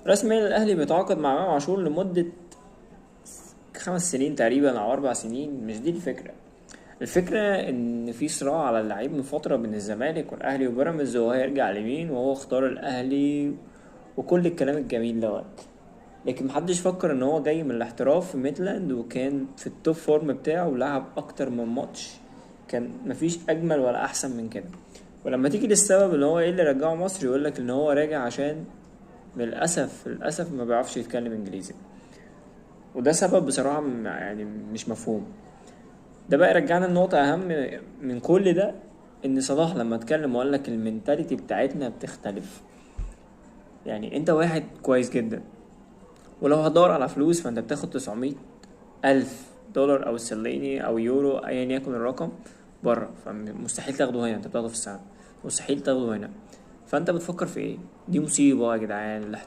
راس مال الاهلي بيتعاقد مع امام عاشور لمده 5 سنين تقريبا او 4 سنين. مش دي الفكره. الفكره ان في صراع على اللعيب من فتره بين الزمالك والاهلي وبيراميدز، وهو هيرجع لمين، وهو اختار الاهلي وكل الكلام الجميل دوت. لكن محدش فكر ان هو جاي من الاحتراف في ميتلاند وكان في التوب فورم بتاعه ولعب اكتر من ماتش. كان مفيش اجمل ولا احسن من كده. ولما تيجي للسبب اللي هو ايه اللي رجعه مصر، يقولك ان هو راجع عشان للاسف ما بيعرفش يتكلم انجليزي. وده سبب بصراحة يعني مش مفهوم. ده بقى رجعنا لنقطة اهم من كل ده، ان صلاح لما اتكلم وقال لك المينتاليتي بتاعتنا بتختلف. يعني انت واحد كويس جدا، ولو هتدور على فلوس فانت بتاخد 900 ألف دولار أو استرليني أو يورو أيا يكن الرقم بره، فمستحيل تاخده هنا. انت بتاخده في السنة، مستحيل تاخده هنا. فانت بتفكر في ايه؟ دي مصيبة يا جدعان.